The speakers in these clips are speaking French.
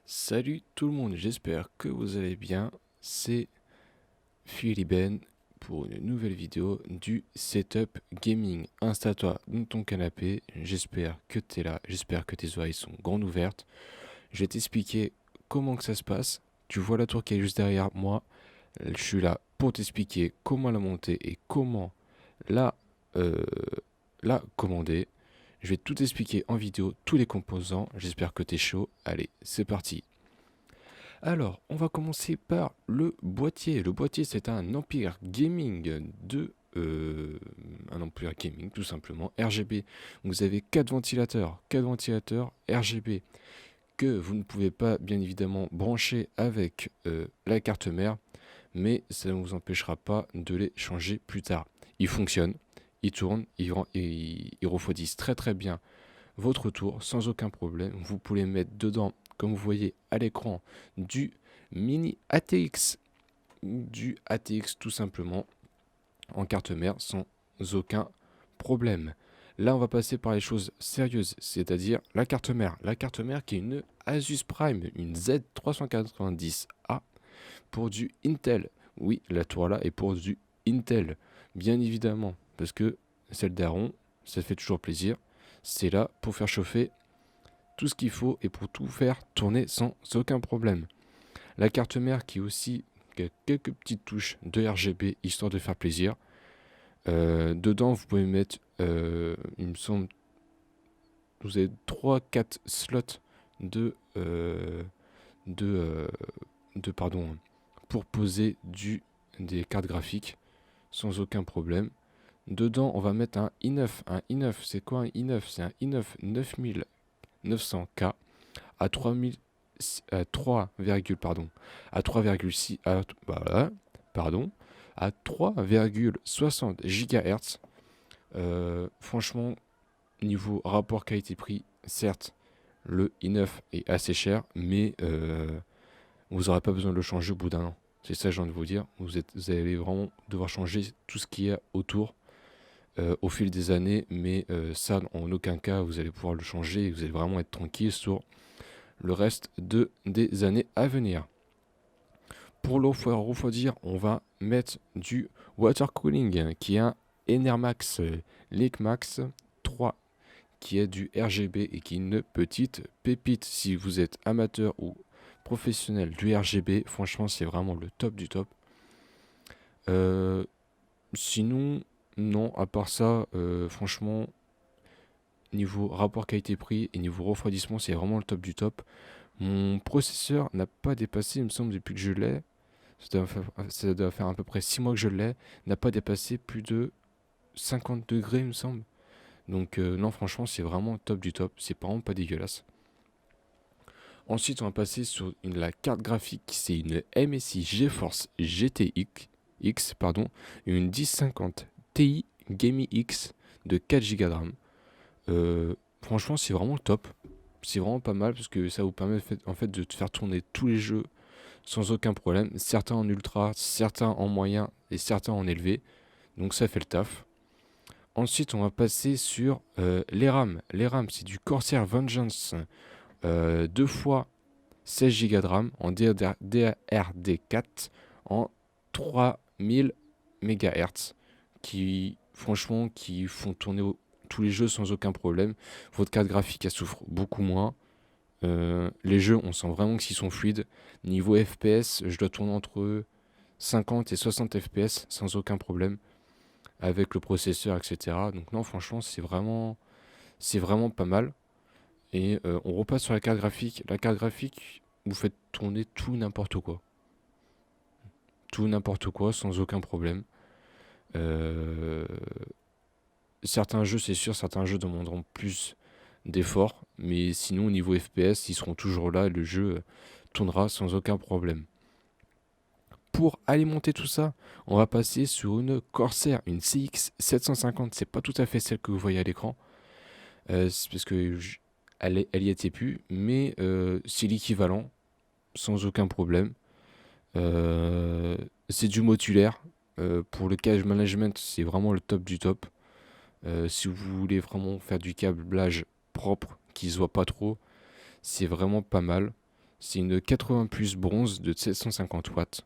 Salut tout le monde, j'espère que vous allez bien. C'est Philiben pour une nouvelle vidéo du setup gaming. Installe-toi dans ton canapé, j'espère que tu es là, j'espère que tes oreilles sont grandes ouvertes. Je vais t'expliquer comment que ça se passe. Tu vois la tour qui est juste derrière moi. Je suis là pour t'expliquer comment la monter et comment la, euh, la commander. Je vais tout expliquer en vidéo, tous les composants. J'espère que tu es chaud. Allez, c'est parti. Alors, on va commencer par le boîtier. Le boîtier, c'est un Empire Gaming un Empire Gaming, tout simplement, RGB. Vous avez 4 ventilateurs RGB que vous ne pouvez pas, bien évidemment, brancher avec la carte mère, mais ça ne vous empêchera pas de les changer plus tard. Ils fonctionnent, ils tournent, ils refroidissent très très bien votre tour sans aucun problème. Vous pouvez mettre dedans, comme vous voyez à l'écran, du mini ATX, du ATX tout simplement en carte mère sans aucun problème. Là, on va passer par les choses sérieuses, c'est-à-dire la carte mère. La carte mère qui est une Asus Prime, une Z390A pour du Intel. Oui, la tour là est pour du Intel, bien évidemment, parce que celle d'Aaron, ça fait toujours plaisir. C'est là pour faire chauffer tout ce qu'il faut et pour tout faire tourner sans aucun problème. La carte mère qui aussi a quelques petites touches de RGB histoire de faire plaisir. Dedans, vous pouvez mettre, il me semble, vous avez 3-4 slots de, euh, de, euh, pardon, pour poser des cartes graphiques sans aucun problème. Dedans, on va mettre un i9. Un i9, c'est quoi un i9? C'est un i9 9900K à 3000 à 3, pardon, à 3,6 pardon, à 3,60 GHz. Franchement, niveau rapport qualité-prix, certes, le i9 est assez cher, mais vous n'aurez pas besoin de le changer au bout d'un an. C'est ça que j'ai envie de vous dire. Vous allez vraiment devoir changer tout ce qui est autour au fil des années, mais ça, en aucun cas, vous allez pouvoir le changer et vous allez vraiment être tranquille sur le reste des années à venir. Pour l'eau refroidir, on va mettre du water cooling qui est un Enermax LinkMax 3 qui est du RGB et qui est une petite pépite. Si vous êtes amateur ou professionnel du RGB, franchement c'est vraiment le top du top. Euh, Sinon, non, à part ça, franchement, niveau rapport qualité-prix et niveau refroidissement, c'est vraiment le top du top. Mon processeur n'a pas dépassé, il me semble, depuis que je l'ai, ça doit faire à peu près 6 mois que je l'ai, n'a pas dépassé plus de 50 degrés, il me semble. Donc non, franchement, c'est vraiment top du top, c'est vraiment pas dégueulasse. Ensuite, on va passer sur la carte graphique, c'est une MSI GeForce GTX, pardon, une 1050 Ti Gaming X de 4 Go de RAM. Franchement, c'est vraiment le top. C'est vraiment pas mal parce que ça vous permet en fait de faire tourner tous les jeux sans aucun problème. Certains en ultra, certains en moyen et certains en élevé. Donc ça fait le taf. Ensuite, on va passer sur les RAM. Les RAM, c'est du Corsair Vengeance 2 fois 16 Go de RAM en DRD4 en 3000 MHz qui, franchement, qui font tourner tous les jeux sans aucun problème. Votre carte graphique, elle souffre beaucoup moins. Les jeux, on sent vraiment qu'ils sont fluides. Niveau FPS, je dois tourner entre 50 et 60 FPS sans aucun problème avec le processeur, etc. Donc non, franchement, c'est vraiment pas mal. Et on repasse sur la carte graphique. La carte graphique, vous faites tourner tout n'importe quoi. Tout n'importe quoi sans aucun problème. Euh, Certains jeux, c'est sûr, certains jeux demanderont plus d'efforts. Mais sinon, au niveau FPS, ils seront toujours là. Le jeu tournera sans aucun problème. Pour alimenter tout ça, on va passer sur une Corsair, une CX 750. C'est pas tout à fait celle que vous voyez à l'écran. C'est parce que elle y était plus, mais c'est l'équivalent, sans aucun problème. C'est du modulaire. Pour le cache management, c'est vraiment le top du top. Si vous voulez vraiment faire du câblage propre, qui se voit pas trop, c'est vraiment pas mal. C'est une 80 plus bronze de 750 watts.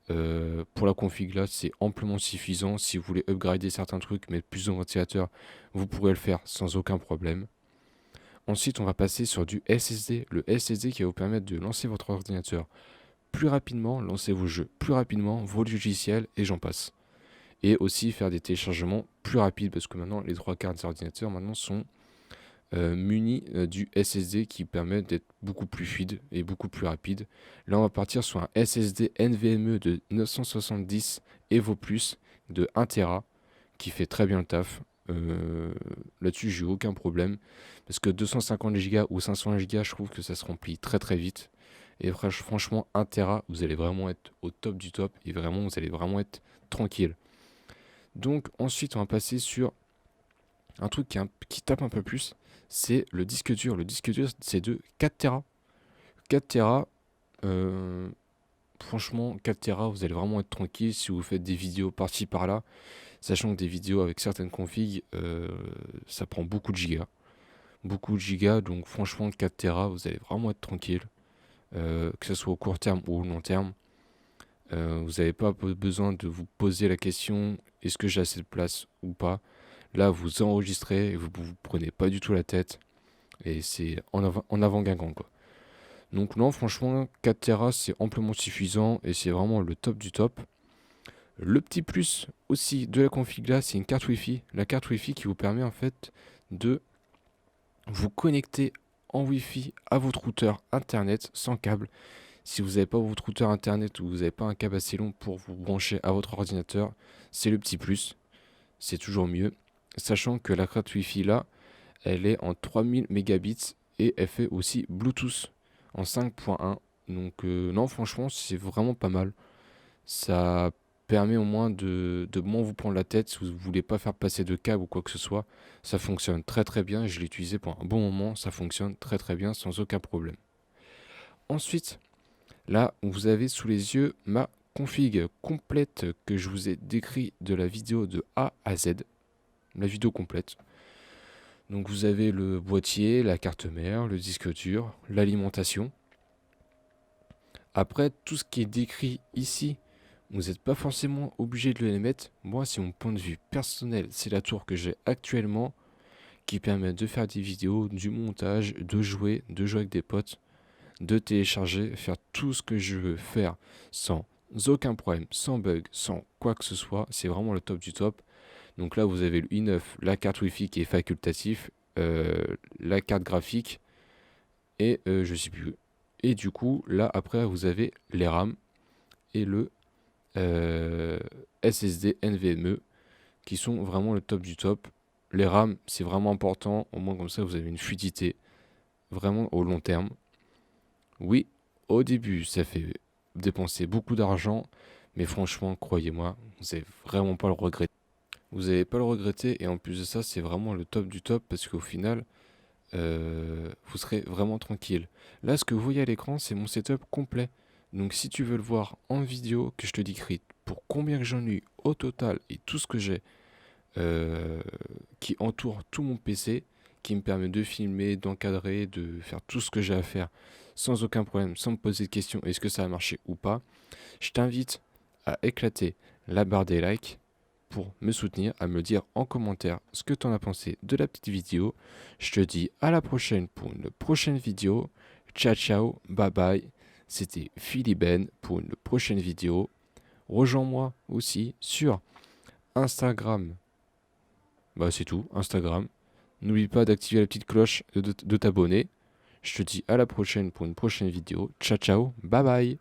Pour la config là, c'est amplement suffisant. Si vous voulez upgrader certains trucs, mettre plus de ventilateurs, vous pourrez le faire sans aucun problème. Ensuite, on va passer sur du SSD. Le SSD qui va vous permettre de lancer votre ordinateur plus rapidement, lancer vos jeux plus rapidement, vos logiciels et j'en passe. Et aussi faire des téléchargements plus rapides parce que maintenant, les 3/4 des ordinateurs maintenant sont munis du SSD qui permet d'être beaucoup plus fluide et beaucoup plus rapide. Là, on va partir sur un SSD NVMe de 970 Evo Plus de 1 Tera qui fait très bien le taf. Là-dessus, j'ai eu aucun problème parce que 250 Go ou 500 Go, je trouve que ça se remplit très très vite. Et franchement, 1 Tera, vous allez vraiment être au top du top et vraiment, vous allez vraiment être tranquille. Donc, ensuite, on va passer sur un truc qui tape un peu plus, c'est le disque dur. Le disque dur, c'est de 4 Tera. 4 Tera, franchement, 4 Tera, vous allez vraiment être tranquille si vous faites des vidéos par-ci par-là. Sachant que des vidéos avec certaines configs, ça prend beaucoup de gigas. Beaucoup de gigas, donc franchement, 4 Tera, vous allez vraiment être tranquille. Que ce soit au court terme ou au long terme. Vous n'avez pas besoin de vous poser la question est-ce que j'ai assez de place ou pas. Là, vous enregistrez et vous prenez pas du tout la tête. Et c'est en avant Guingamp, quoi. Donc non, franchement, 4 Tera, c'est amplement suffisant et c'est vraiment le top du top. Le petit plus aussi de la config là, c'est une carte Wi-Fi. La carte Wi-Fi qui vous permet en fait de vous connecter en Wi-Fi à votre routeur internet sans câble. Si vous n'avez pas votre routeur internet ou vous n'avez pas un câble assez long pour vous brancher à votre ordinateur, c'est le petit plus. C'est toujours mieux. Sachant que la carte Wi-Fi là, elle est en 3000 mégabits et elle fait aussi Bluetooth en 5.1. Donc non, franchement, c'est vraiment pas mal. Ça permet au moins de moins vous prendre la tête si vous ne voulez pas faire passer de câble ou quoi que ce soit. Ça fonctionne très très bien. Je l'ai utilisé pendant un bon moment. Ça fonctionne très très bien sans aucun problème. Ensuite, là, vous avez sous les yeux ma config complète que je vous ai décrit de la vidéo de A à Z. La vidéo complète. Donc vous avez le boîtier, la carte mère, le disque dur, l'alimentation. Après, tout ce qui est décrit ici, vous n'êtes pas forcément obligé de le mettre. Moi, c'est mon point de vue personnel. C'est la tour que j'ai actuellement qui permet de faire des vidéos, du montage, de jouer avec des potes, de télécharger, faire tout ce que je veux faire sans aucun problème, sans bug, sans quoi que ce soit. C'est vraiment le top du top. Donc là, vous avez le i9, la carte Wi-Fi qui est facultatif, la carte graphique et je sais plus. Et du coup, là, après, vous avez les RAM et le SSD NVMe qui sont vraiment le top du top. Les RAM, c'est vraiment important. Au moins, comme ça, vous avez une fluidité vraiment au long terme. Oui, au début, ça fait dépenser beaucoup d'argent, mais franchement, croyez-moi, vous n'allez vraiment pas le regretter. Vous n'allez pas le regretter et en plus de ça, c'est vraiment le top du top parce qu'au final, vous serez vraiment tranquille. Là, ce que vous voyez à l'écran, c'est mon setup complet. Donc si tu veux le voir en vidéo, que je te décris pour combien que j'en ai au total et tout ce que j'ai qui entoure tout mon PC, qui me permet de filmer, d'encadrer, de faire tout ce que j'ai à faire sans aucun problème, sans me poser de questions est-ce que ça a marché ou pas, je t'invite à éclater la barre des likes pour me soutenir, à me dire en commentaire ce que tu en as pensé de la petite vidéo. Je te dis à la prochaine pour une prochaine vidéo. Ciao ciao, bye bye. C'était Philiben pour une prochaine vidéo. Rejoins-moi aussi sur Instagram. Bah c'est tout, Instagram. N'oublie pas d'activer la petite cloche de t'abonner. Je te dis à la prochaine pour une prochaine vidéo. Ciao ciao, bye bye.